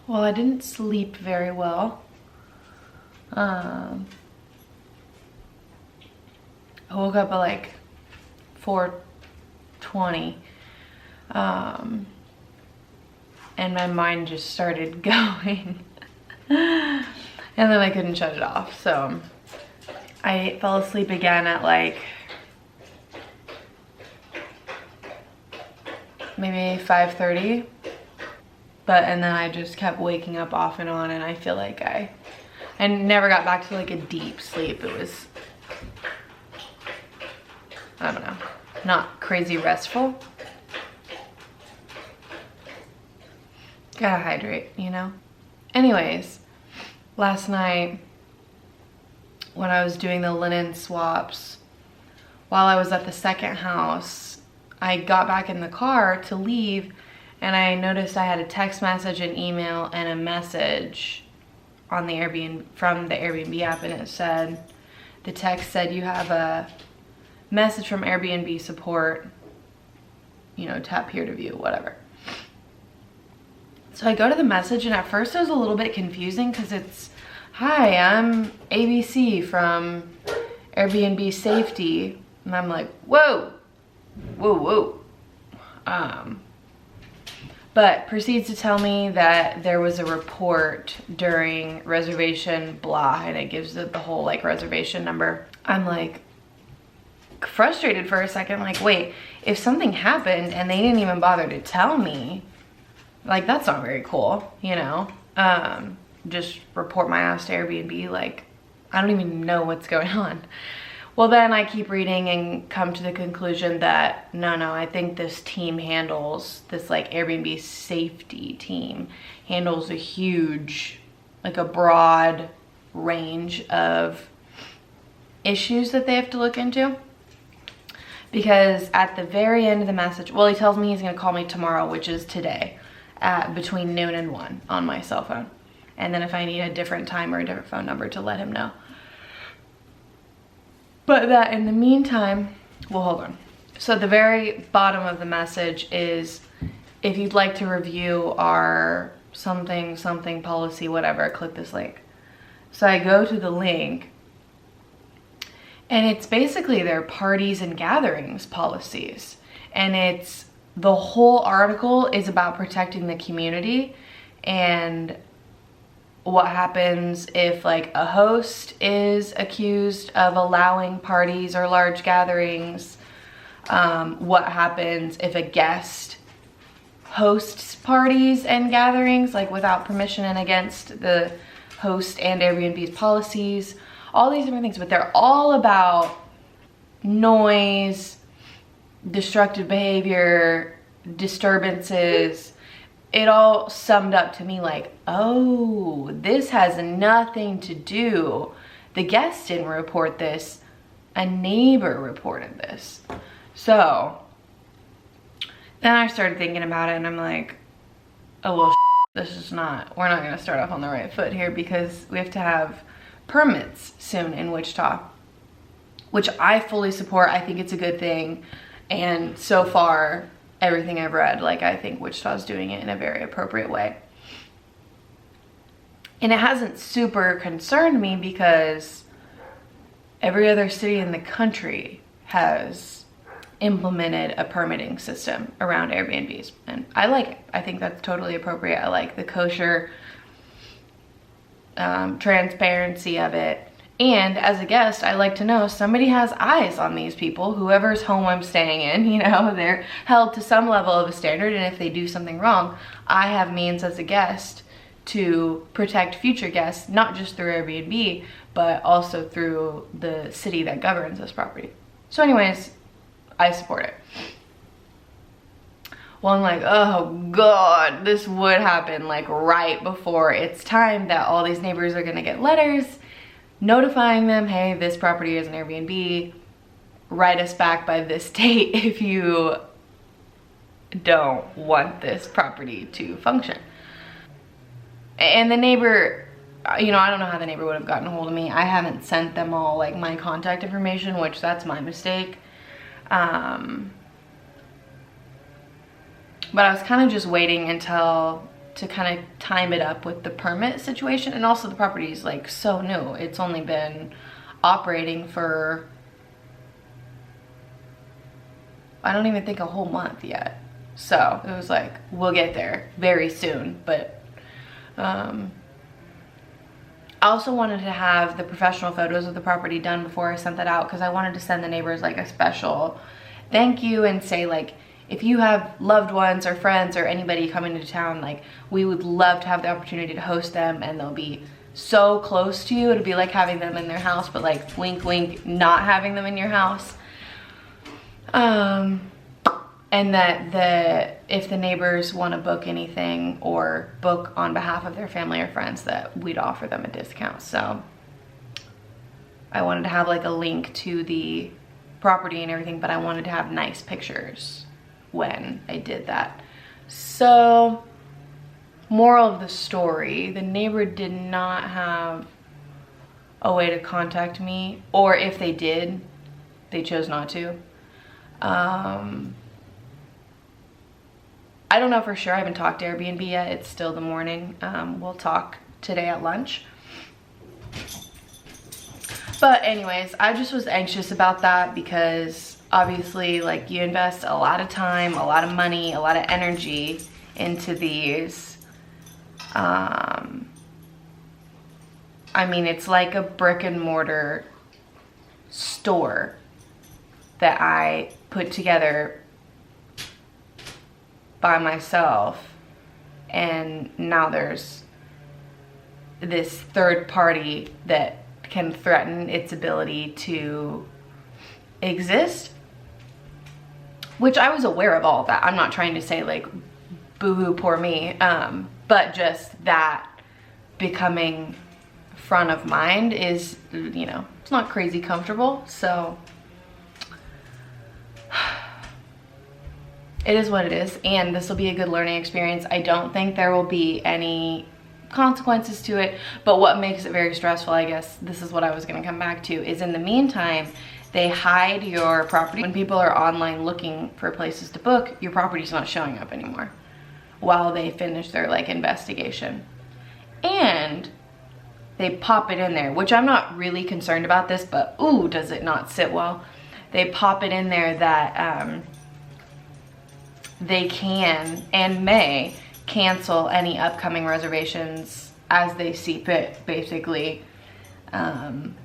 Well, I didn't sleep very well. I woke up at like 4:20, and my mind just started going. And then I couldn't shut it off, so I fell asleep again at like maybe 5:30, and then I just kept waking up off and on, and I feel like I never got back to like a deep sleep. It was, I don't know, not crazy restful. Gotta hydrate, you know? Anyways, last night when I was doing the linen swaps, while I was at the second house, I got back in the car to leave and I noticed I had a text message, an email, and a message on the Airbnb, from the Airbnb app, and it said, the text said, you have a message from Airbnb support, you know, tap here to view, whatever. So I go to the message, and at first it was a little bit confusing because it's, hi, I'm ABC from Airbnb Safety. And I'm like, whoa, whoa, whoa. But proceeds to tell me that there was a report during reservation blah, and it gives it the whole like reservation number. I'm like frustrated for a second, like, wait, if something happened and they didn't even bother to tell me, like, that's not very cool, you know? Just report my ass to Airbnb, like, I don't even know what's going on. Well, then I keep reading and come to the conclusion that no, I think this team handles, this like Airbnb safety team handles a huge, like a broad range of issues that they have to look into. Because at the very end of the message, well, he tells me he's gonna call me tomorrow, which is today, at between noon and 1 on my cell phone. And then if I need a different time or a different phone number to let him know. But that in the meantime, well, hold on. So at the very bottom of the message is, if you'd like to review our something policy, whatever, click this link. So I go to the link, and it's basically their parties and gatherings policies. And it's, the whole article is about protecting the community and what happens if like a host is accused of allowing parties or large gatherings, what happens if a guest hosts parties and gatherings like without permission and against the host and Airbnb's policies, all these different things, but they're all about noise, destructive behavior, disturbances. It all summed up to me like, oh, this has nothing to do, the guest didn't report this, a neighbor reported this. So then I started thinking about it, and I'm like, oh well, this is not, we're not gonna start off on the right foot here, because we have to have permits soon in Wichita, which I fully support. I think it's a good thing, and so far everything I've read, like, I think Wichita's doing it in a very appropriate way. And it hasn't super concerned me because every other city in the country has implemented a permitting system around Airbnbs, and I like it. I think that's totally appropriate. I like the kosher transparency of it. And as a guest, I like to know somebody has eyes on these people, whoever's home I'm staying in, you know, they're held to some level of a standard, and if they do something wrong, I have means as a guest to protect future guests, not just through Airbnb, but also through the city that governs this property. So anyways, I support it. Well, I'm like, oh God, this would happen like right before it's time that all these neighbors are gonna get letters notifying them, hey, this property is an Airbnb, write us back by this date if you don't want this property to function. And the neighbor, you know, I don't know how the neighbor would have gotten a hold of me. I haven't sent them all like my contact information, which that's my mistake. But I was kind of just waiting until to kind of time it up with the permit situation. And also the property is like so new. It's only been operating for, I don't even think a whole month yet. So it was like, we'll get there very soon. But I also wanted to have the professional photos of the property done before I sent that out, because I wanted to send the neighbors like a special thank you and say like, if you have loved ones or friends or anybody coming to town, like we would love to have the opportunity to host them, and they'll be so close to you. It'll be like having them in their house, but like wink wink, not having them in your house. And that if the neighbors want to book anything or book on behalf of their family or friends, that we'd offer them a discount. So I wanted to have like a link to the property and everything, but I wanted to have nice pictures when I did that. So moral of the story, the neighbor did not have a way to contact me, or if they did, they chose not to. I don't know for sure. I haven't talked to Airbnb yet. It's still the morning. We'll talk today at lunch. But anyways, I just was anxious about that because obviously like you invest a lot of time, a lot of money, a lot of energy into these. I mean, it's like a brick and mortar store that I put together by myself, and now there's this third party that can threaten its ability to exist, which I was aware of all of that. I'm not trying to say like boo-hoo, poor me, but just that becoming front of mind is, you know, it's not crazy comfortable. So it is what it is, and this will be a good learning experience. I don't think there will be any consequences to it, but what makes it very stressful, I guess this is what I was going to come back to, is in the meantime they hide your property. When people are online looking for places to book, your property's not showing up anymore while they finish their like investigation, and they pop it in there, which I'm not really concerned about this, but ooh, does it not sit well. They pop it in there that they can and may cancel any upcoming reservations as they see fit, basically. And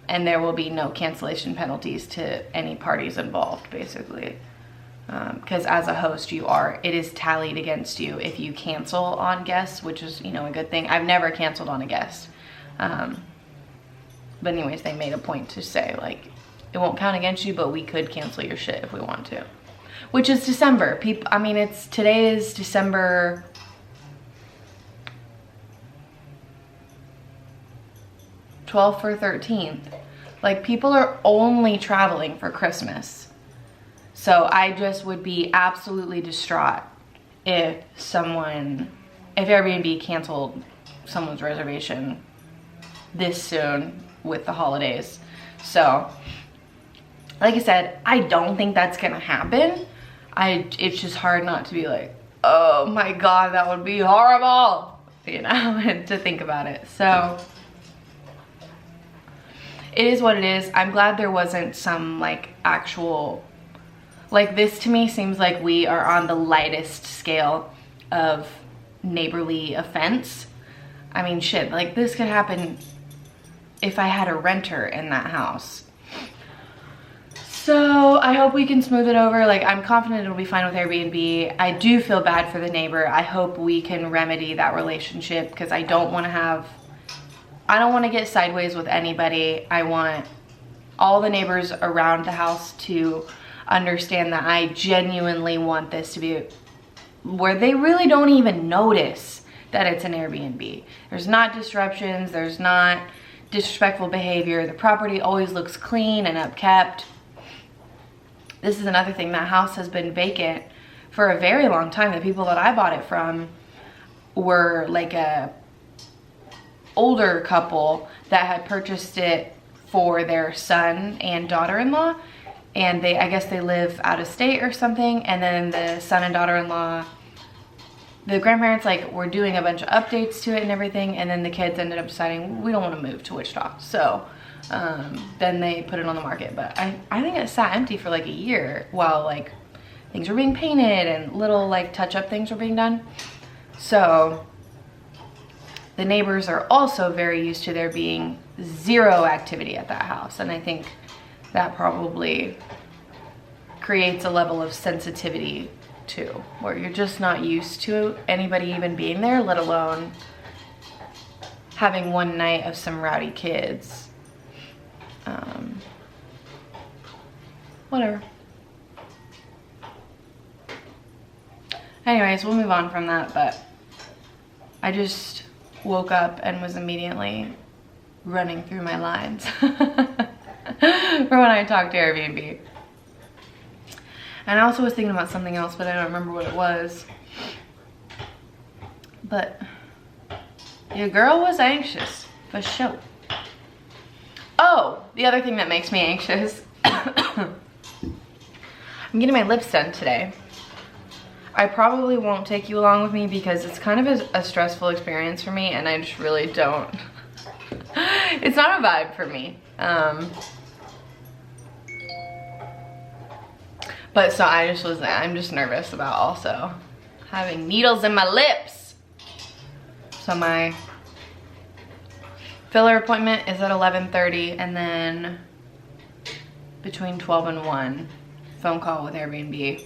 there will be no cancellation penalties to any parties involved, basically. Because as a host, it is tallied against you if you cancel on guests, which is, you know, a good thing. I've never canceled on a guest. But anyways, they made a point to say, like, it won't count against you, but we could cancel your shit if we want to. Which is December. People, I mean, today is December 12th or 13th. Like, people are only traveling for Christmas. So I just would be absolutely distraught if Airbnb canceled someone's reservation this soon with the holidays. So, like I said, I don't think that's gonna happen. It's just hard not to be like, oh my God, that would be horrible, you know, and to think about it. So it is what it is. I'm glad there wasn't some like actual, like this to me seems like we are on the lightest scale of neighborly offense. I mean, shit, like this could happen if I had a renter in that house. So I hope we can smooth it over. Like, I'm confident it'll be fine with Airbnb. I do feel bad for the neighbor. I hope we can remedy that relationship, because I don't want to get sideways with anybody. I want all the neighbors around the house to understand that I genuinely want this to be where they really don't even notice that it's an Airbnb. There's not disruptions, there's not disrespectful behavior. The property always looks clean and upkept. This is another thing, that house has been vacant for a very long time. The people that I bought it from were like a older couple that had purchased it for their son and daughter-in-law, and I guess they live out of state or something, and then the son and daughter-in-law the grandparents like were doing a bunch of updates to it and everything, and then the kids ended up deciding we don't want to move to Wichita, so then they put it on the market. But I think it sat empty for like a year while like things were being painted and little like touch-up things were being done. So the neighbors are also very used to there being zero activity at that house, and I think that probably creates a level of sensitivity too, where you're just not used to anybody even being there, let alone having one night of some rowdy kids. Whatever. Anyways, we'll move on from that, but I just woke up and was immediately running through my lines for when I talked to Airbnb. And I also was thinking about something else, but I don't remember what it was. But your girl was anxious, for sure. Oh, the other thing that makes me anxious. I'm getting my lips done today. I probably won't take you along with me because it's kind of a stressful experience for me, and I just really don't. It's not a vibe for me. But so I'm just nervous about also having needles in my lips. So my filler appointment is at 11:30, and then between 12 and 1, phone call with Airbnb.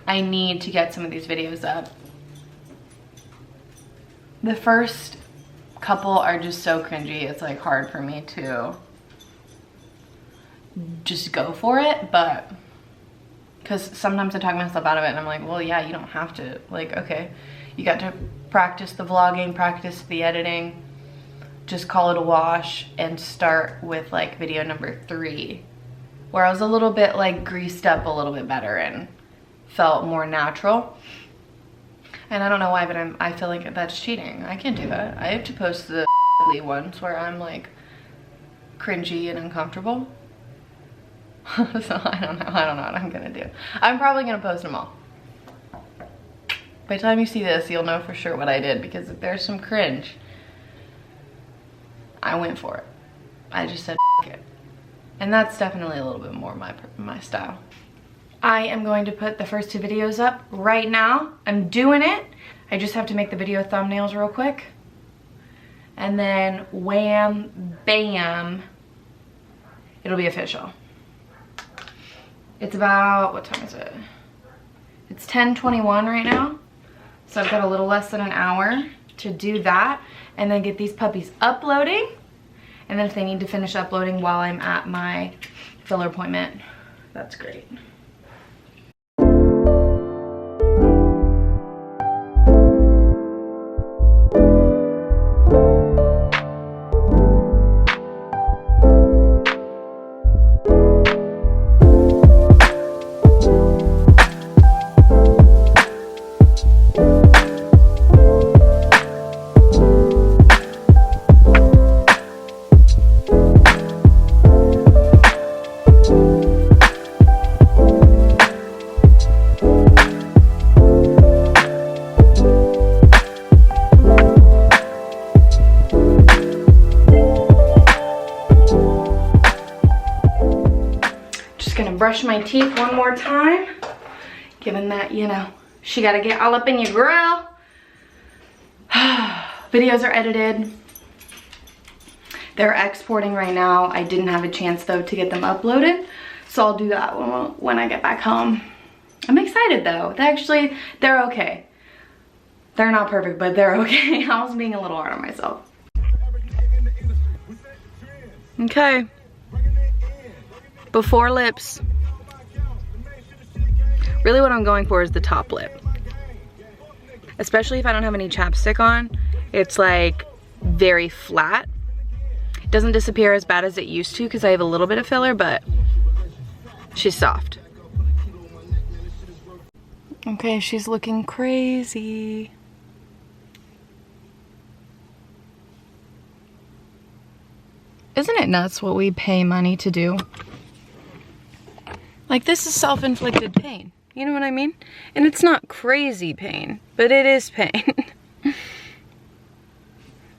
I need to get some of these videos up. The first couple are just so cringy, it's like hard for me to just go for it, but because sometimes I talk myself out of it and I'm like, well, yeah, you don't have to. Like, okay, you got to practice the vlogging, practice the editing, just call it a wash and start with like video number 3, where I was a little bit like greased up a little bit better and felt more natural. And I don't know why, but I feel like that's cheating. I can't do that. I have to post the ones where I'm like cringy and uncomfortable. So I don't know what I'm gonna do. I'm probably gonna post them all. By the time you see this, you'll know for sure what I did, because if there's some cringe, I went for it. I just said F it. And that's definitely a little bit more my style. I am going to put the first 2 videos up right now. I'm doing it. I just have to make the video thumbnails real quick. And then wham, bam, it'll be official. It's about, what time is it? It's 10:21 right now. So I've got a little less than an hour to do that and then get these puppies uploading. And then if they need to finish uploading while I'm at my filler appointment, that's great. Brush my teeth one more time, given that, you know, she gotta get all up in your grill. Videos are edited. They're exporting right now. I didn't have a chance though to get them uploaded, so I'll do that when I get back home. I'm excited though. They're okay. They're not perfect, but they're okay. I was being a little hard on myself. Okay. Before lips. Really what I'm going for is the top lip. Especially if I don't have any chapstick on. It's like very flat. It doesn't disappear as bad as it used to because I have a little bit of filler, but she's soft. Okay, she's looking crazy. Isn't it nuts what we pay money to do? Like, this is self-inflicted pain. you know what I mean? And it's not crazy pain, but it is pain.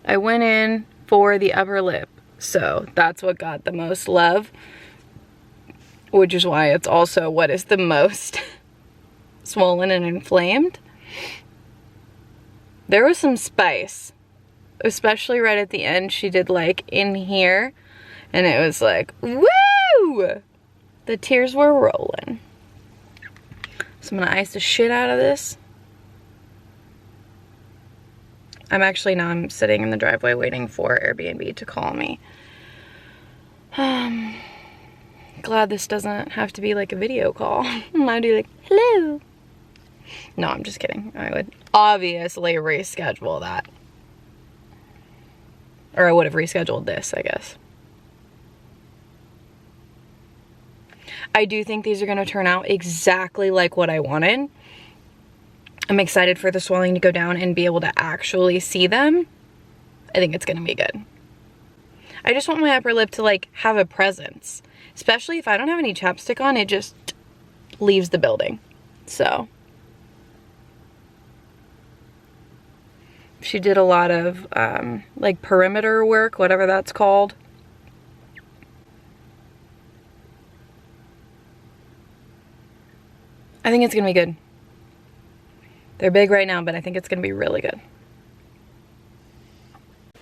I went in for the upper lip, so that's what got the most love, which is why it's also what is the most swollen and inflamed. There was some spice, especially right at the end. She did like in here, and it was like, woo! The tears were rolling. So I'm gonna ice the shit out of this. I'm sitting in the driveway waiting for Airbnb to call me. Glad this doesn't have to be like a video call. I'd be like, hello. No, I'm just kidding. I would obviously reschedule that. Or I would have rescheduled this, I guess. I do think these are gonna turn out exactly like what I wanted. I'm excited for the swelling to go down and be able to actually see them. I think it's gonna be good. I just want my upper lip to like have a presence. Especially if I don't have any chapstick on, it just leaves the building. So. She did a lot of like perimeter work, whatever that's called. I think it's gonna be good. They're big right now, but I think it's gonna be really good.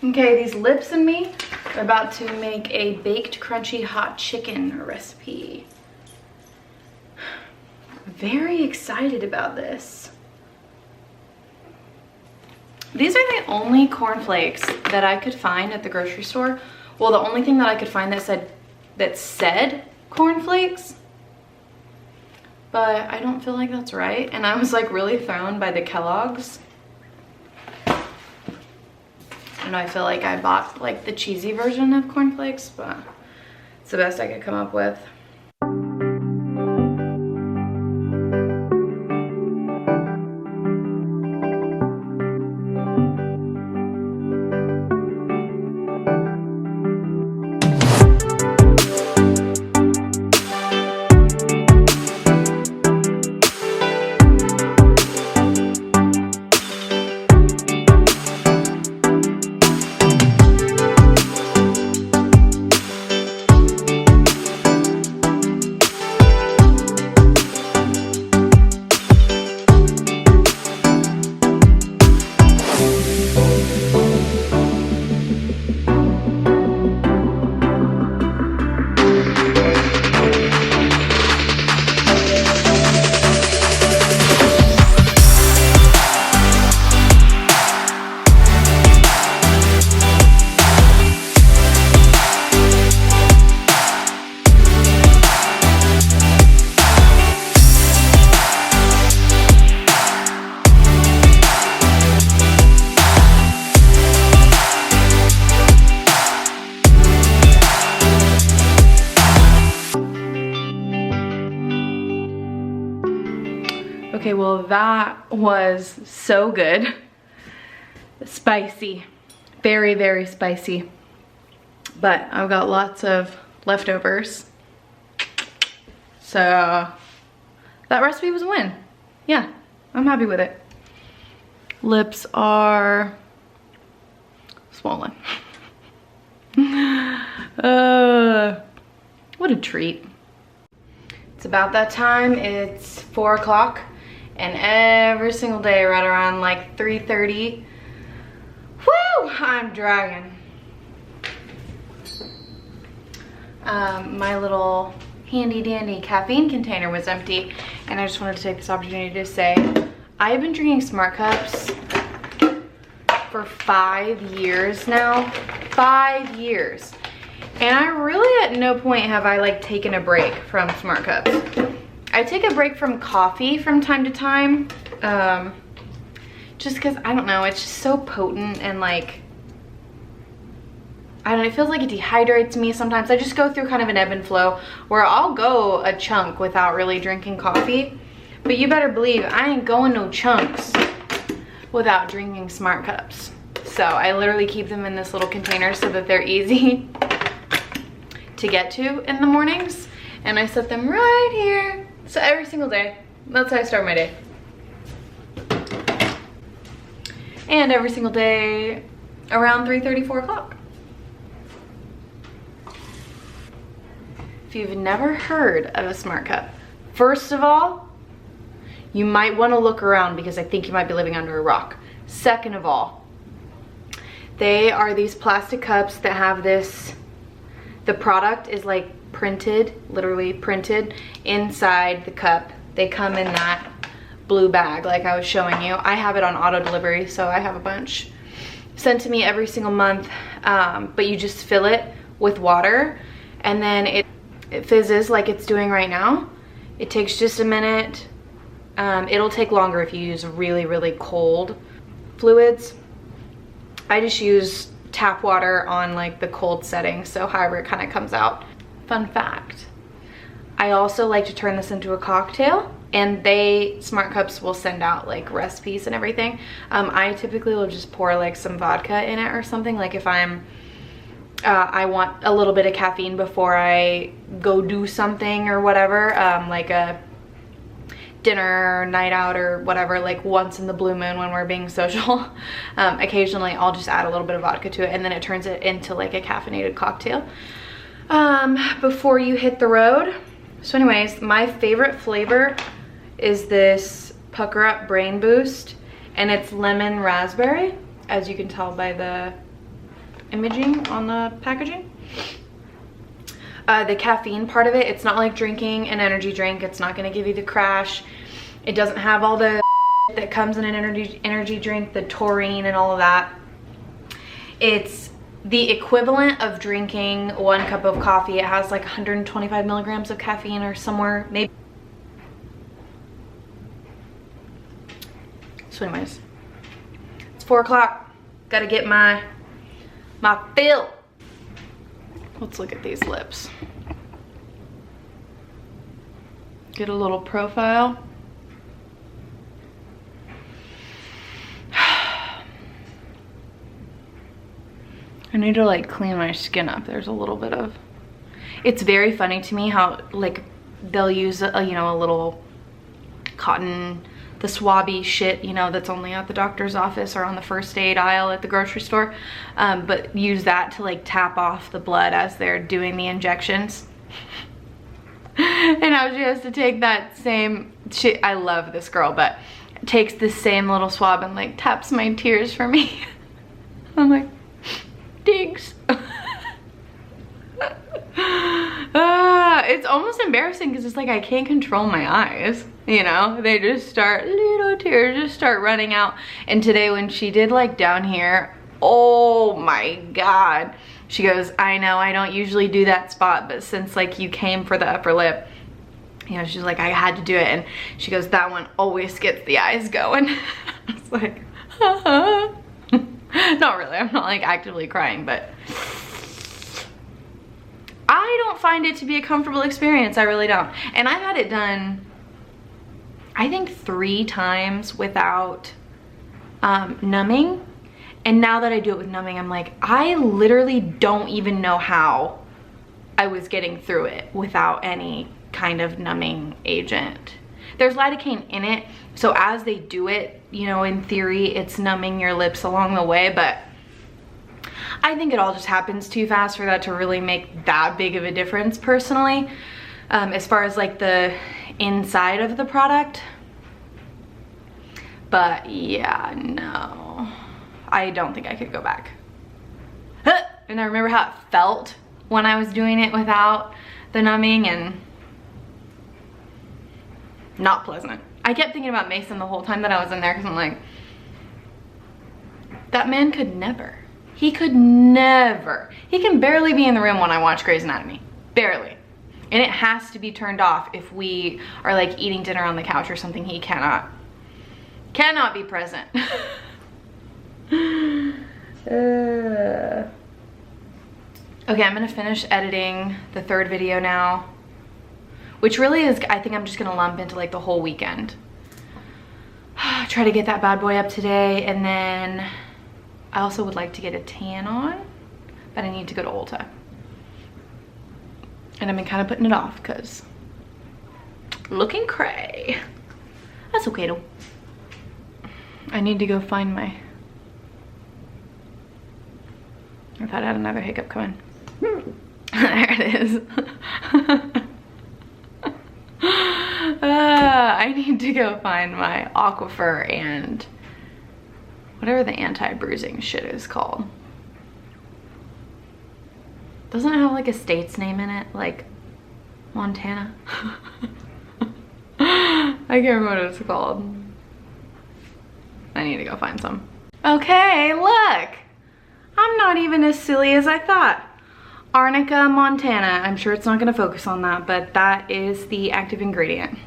Okay, these lips and me are about to make a baked crunchy hot chicken recipe. Very excited about this. These are the only cornflakes that I could find at the grocery store. Well, the only thing that I could find that said cornflakes. But I don't feel like that's right. And I was like really thrown by the Kellogg's. I know, I feel like I bought like the cheesy version of cornflakes, but it's the best I could come up with. Okay, well that was so good. Spicy, very, very spicy. But I've got lots of leftovers. So that recipe was a win. Yeah, I'm happy with it. Lips are swollen. What a treat. It's about that time. It's 4 o'clock. And every single day right around like 3:30, woo, I'm dragging. My little handy dandy caffeine container was empty, and I just wanted to take this opportunity to say I've been drinking Smart Cups for 5 years now. 5 years. And I really at no point have I like taken a break from Smart Cups. I take a break from coffee from time to time, just because, I don't know, it's just so potent and like, I don't know, it feels like it dehydrates me sometimes. I just go through kind of an ebb and flow where I'll go a chunk without really drinking coffee, but you better believe I ain't going no chunks without drinking Smart Cups. So I literally keep them in this little container so that they're easy to get to in the mornings, and I set them right here. So every single day That's how I start my day. And every single day around 3:30, 4 o'clock. If you've never heard of a Smart Cup, first of all, you might want to look around because I think you might be living under a rock. Second of all, they are these plastic cups that have this, the product is like printed, literally printed inside the cup. They come in that blue bag like I was showing you. I have it on auto delivery, so I have a bunch sent to me every single month. But you just fill it with water and then it fizzes like it's doing right now. It takes just a minute. It'll take longer if you use really, really cold fluids. I just use tap water on like the cold setting, so however it kind of comes out. Fun fact, I also like to turn this into a cocktail, and Smart Cups will send out like recipes and everything. I typically will just pour like some vodka in it or something, like if I want a little bit of caffeine before I go do something or whatever, like a dinner, night out or whatever, like once in the blue moon when we're being social. Occasionally I'll just add a little bit of vodka to it, and then it turns it into like a caffeinated cocktail before you hit the road. So anyways, my favorite flavor is this Pucker Up Brain Boost, and it's lemon raspberry, as you can tell by the imaging on the packaging. The caffeine part of it, it's not like drinking an energy drink. It's not going to give you the crash. It doesn't have all the that comes in an energy drink, the taurine and all of that. It's the equivalent of drinking 1 cup of coffee. It has like 125 milligrams of caffeine or somewhere, maybe. So anyways, it's 4 o'clock. Gotta get my fill. Let's look at these lips. Get a little profile. I need to like clean my skin up. There's a little bit of, it's very funny to me how like they'll use a, you know, a little cotton, the swabby shit, you know, that's only at the doctor's office or on the first aid aisle at the grocery store, but use that to like tap off the blood as they're doing the injections. And now she has to take that same shit. I love this girl, but takes the same little swab and like taps my tears for me. I'm like, thanks. It's almost embarrassing because it's like I can't control my eyes, you know, they just start, little tears just start running out. And today when she did like down here, oh my god, she goes, I know I don't usually do that spot, but since like you came for the upper lip, you know, she's like, I had to do it. And she goes, that one always gets the eyes going. I was like, not really, I'm not like actively crying, but I don't find it to be a comfortable experience. I really don't. And I've had it done, I think 3 times without numbing. And now that I do it with numbing, I'm like, I literally don't even know how I was getting through it without any kind of numbing agent. There's lidocaine in it, so as they do it, you know, in theory, it's numbing your lips along the way, but I think it all just happens too fast for that to really make that big of a difference personally. As far as like the inside of the product. But yeah, no, I don't think I could go back. And I remember how it felt when I was doing it without the numbing, and not pleasant. I kept thinking about Mason the whole time that I was in there, because I'm like, that man could never. He could never. He can barely be in the room when I watch Grey's Anatomy. Barely. And it has to be turned off if we are like eating dinner on the couch or something. He cannot be present. Okay, I'm gonna finish editing the 3rd video now, which really is, I think I'm just gonna lump into like the whole weekend. Try to get that bad boy up today, and then I also would like to get a tan on, but I need to go to Ulta. And I've been kind of putting it off because looking cray. That's okay though. I need to go find my... I thought I had another hiccup coming. There it is. I need to go find my aquifer and whatever the anti-bruising shit is called. Doesn't it have like a state's name in it? Like Montana? I can't remember what it's called. I need to go find some. Okay, look! I'm not even as silly as I thought. Arnica, Montana. I'm sure it's not gonna focus on that, but that is the active ingredient.